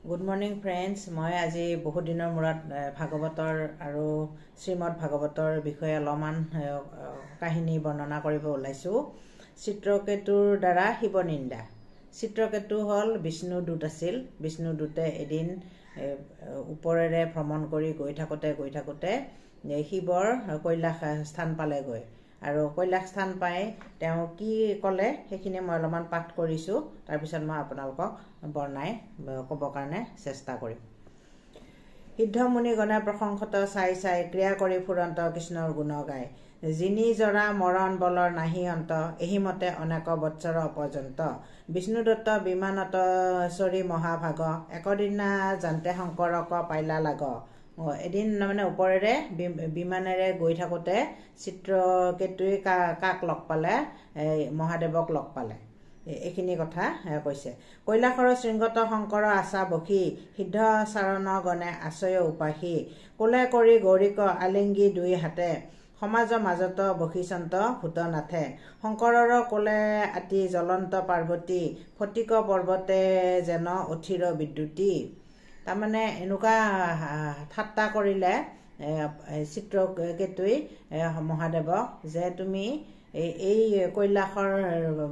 Good morning friends. মই আজি বহুত দিনৰ মূৰত ভাগৱতৰ আৰু শ্ৰীমদ ভাগৱতৰ বিষয়ে অলপমান কাহিনী বৰ্ণনা কৰিব ওলাইছোঁ। চিত্ৰকেতুৰ দ্বাৰা শিৱ নিন্দা। চিত্ৰকেতু হ'ল বিষ্ণুৰ দূত আছিল। বিষ্ণুৰ দূতে এদিন ওপৰেৰে ভ্ৰমণ কৰি গৈ থাকোঁতে শিৱৰ কৈলাশ স্থান পালেগৈ। আৰু কৈলাশ স্থান পাই তেওঁ কি ক'লে সেইখিনি মই অলপমান পাঠ কৰিছোঁ। তাৰপিছত মই আপোনালোকক বৰ্ণাই ক'বৰ কাৰণে চেষ্টা কৰিম। সিদ্ধমুনিগণে প্ৰশংসত চাই ক্ৰিয়া কৰি ফুৰন্ত কৃষ্ণৰ গুণ গায়। যিনি জৰা মৰণ বলৰ নাহি অন্ত, এহিমতে অনেক বৎসৰ অপৰ্যন্ত। বিষ্ণুদত্ত বিমানত চৰি মহাভাগ, একদিনা জান্তে শংকৰক পাইলা লাগ। এদিন মানে ওপৰেৰে বিমানেৰে গৈ থাকোঁতে চিত্ৰকেতুৱে কাক লগ পালে? মহাদেৱক লগ পালে। এইখিনি কথা কৈছে। কৈলাশৰ শৃংগত শংকৰ আশা বসী, সিদ্ধ চাৰণ গণে আশ্ৰয় উপাসী। কোলে কৰি গৌৰীক আলিংগী দুই হাতে, সমাজ মাজত বশিচন্ত ভূতনাথে। শংকৰৰ কোলে আতি জ্বলন্ত পাৰ্বতী, ফটিক পৰ্বতে যেন অথিৰ বিদ্যুতী। তাৰমানে এনেকুৱা ঠাট্টা কৰিলে চিত্ৰকেতুই মহাদেৱক যে তুমি এই কৈলাশৰ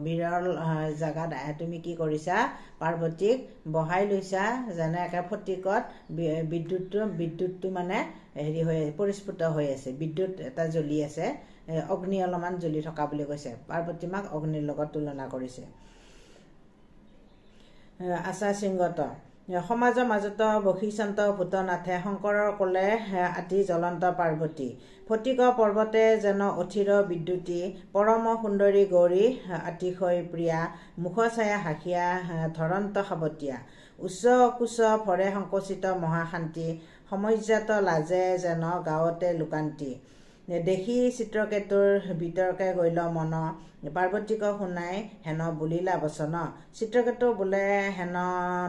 বিৰল জেগাত তুমি কি কৰিছা? পাৰ্বতীক বহাই লৈছা যেনেকৈ ফটিকত বিদ্যুতটো মানে পৰিস্ফুট হৈ আছে। বিদ্যুৎ এটা জ্বলি আছে, অগ্নি অলপমান জ্বলি থকা বুলি কৈছে। পাৰ্বতী মাক অগ্নিৰ লগত তুলনা কৰিছে। আশা শৃংগত সমাজ মাজত বশিচন্ত ভূতনাথে, শংকৰৰ কোলে আতি জ্বলন্ত পাৰ্বতী। ফটিক পৰ্বতে যেন অথিৰ বিদ্যুতী, পৰম সুন্দৰী গৌৰী অতিশয় প্ৰিয়া। মুখ ছায়া হাসিয়া ধৰন্ত সাৱতীয়া, উচ্চ কুচ ভৰে সংকোচিত মহাশান্তি। সমজ্জাত লাজে যেন গাঁৱতে লোকান্তি। দেখি চিত্ৰকেতুৰ বিতৰ্কে গৈল মন, পাৰ্বতীক শুনাই হেন বুলিলা বচন। চিত্ৰকেতু বোলে হেন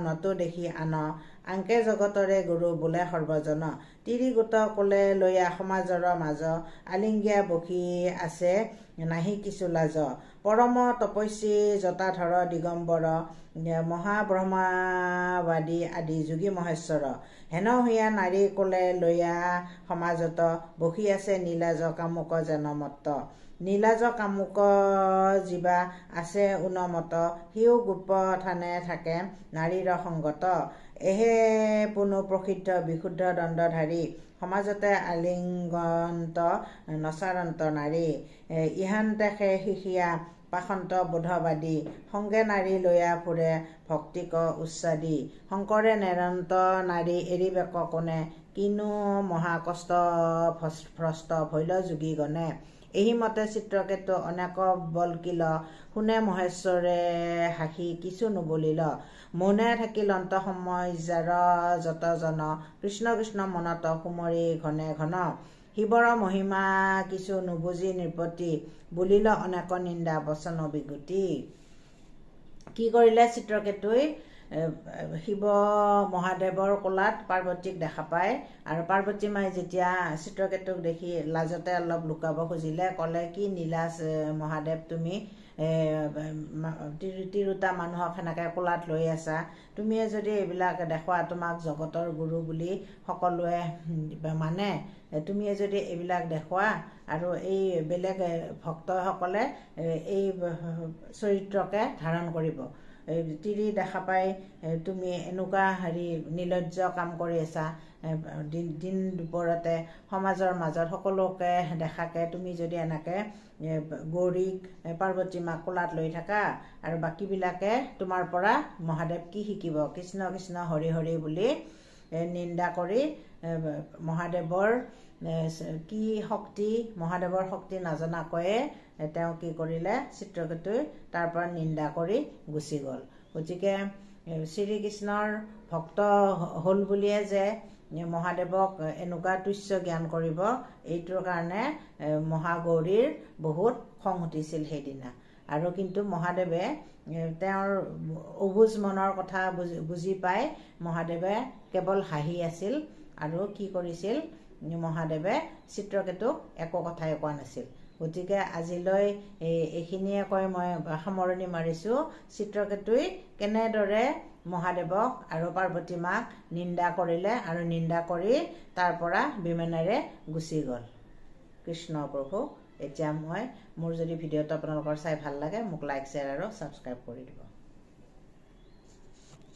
নতো দেখি আন, আংকে জগতৰে গুৰু বোলে সৰ্বজন। তিৰিগোট কোলে লৈয়া সমাজৰ মাজ, আলিংগিয়া বসী আছে নাহি কিছু লাজ। পৰম তপস্বী জটাধৰ দিগম্বৰ, মহাব্ৰহ্মাবাদী আদি যোগী মহেশ্বৰ। হেন হৈয়া নাৰী কোলে লৈয়া সমাজত, বসী আছে নীলাজ কামুক যেন মত্ত। নীলাজ কামুক জীৱা আছে উন্মত, সিও গোপ থানে থাকে নাৰীৰ সংগত। এহে পুনু প্ৰসিদ্ধ বিশুদ্ধ দণ্ডধাৰী, সমাজতে আলিংগন্ত নচাৰন্ত নাৰী। ইহান্তে শিষিয়া পাখন্ত বোধবাদী, সংগে নাৰী লৈয়া ফুৰে ভক্তিক উচ্চাদি। শংকৰে নেৰন্ত নাৰী এৰিবেক কোনে, কিনো মহাকষ্ট ভ্ৰষ্ট ভৈল যোগী গণে। এহিমতে চিত্ৰকেতু অনেক বলকিল, শুনে মহেশ্বৰে হাসি কিছু নুবুলিল। মৌনে থাকিল অন্ত সমজ্জাৰ যতজন, কৃষ্ণ কৃষ্ণ মনত সুমৰি ঘনে ঘন। শিৱৰ মহিমা কিছু নুবুজি নৃপতি, বুলিল অনেক নিন্দা বচন বিগুটি। কি কৰিলে চিত্ৰকেতুই? শিৱ মহাদেৱৰ কোলাত পাৰ্বতীক দেখা পায়। আৰু পাৰ্বতী মাই যেতিয়া চিত্ৰকেতুক দেখি লাজতে অলপ লুকাব খুজিলে, ক'লে কি নীলাজ মহাদেৱ, তুমি তিৰোতা মানুহক সেনেকৈ কোলাত লৈ আছা। তুমিয়ে যদি এইবিলাক দেখুৱা, তোমাক জগতৰ গুৰু বুলি সকলোৱে মানে, তুমিয়ে যদি এইবিলাক দেখুৱা আৰু এই বেলেগ ভক্তসকলে এই চৰিত্ৰকে ধাৰণ কৰিব। তিৰি দেখা পাই তুমি এনেকুৱা নিৰ্লজ্জ কাম কৰি আছা। দিন দুপৰতে সমাজৰ মাজত সকলোকে দেখাকে তুমি যদি এনেকৈ গৌৰীক পাৰ্বতী মাক কোলাত লৈ থাকা, আৰু বাকীবিলাকে তোমাৰ পৰা মহাদেৱ কি শিকিব? কৃষ্ণ কৃষ্ণ হৰি হৰি বুলি নিন্দা কৰি মহাদেৱৰ কি শক্তি, মহাদেৱৰ শক্তি নজনাকৈয়ে তেওঁ কি কৰিলে? চিত্ৰকেতুই তাৰ পৰা নিন্দা কৰি গুচি গ'ল। গতিকে শ্ৰীকৃষ্ণৰ ভক্ত হ'ল বুলিয়ে যে মহাদেৱক এনেকুৱা তুচ্ছ জ্ঞান কৰিব, এইটোৰ কাৰণে মহাগৌৰীৰ বহুত খং উঠিছিল সেইদিনা। আৰু কিন্তু মহাদেৱে তেওঁৰ অবুজ মনৰ কথা বুজি পাই মহাদেৱে কেৱল হাঁহি আছিল। আৰু কি কৰিছিল? মহাদেৱে চিত্ৰকেতুক একো কথাই কোৱা নাছিল। গতিকে আজিলৈ এইখিনিয়ে কৈ মই সামৰণি মাৰিছোঁ। চিত্ৰকেতুই কেনেদৰে মহাদেৱক আৰু পাৰ্বতী মাক নিন্দা কৰিলে আৰু নিন্দা কৰি তাৰ পৰা বিমানেৰে গুচি গ'ল। কৃষ্ণ প্ৰভু। এতিয়া মোৰ যদি ভিডিঅ'টো আপোনালোকৰ চাই ভাল লাগে মোক লাইক শ্বেয়াৰ আৰু ছাবস্ক্ৰাইব কৰি দিব।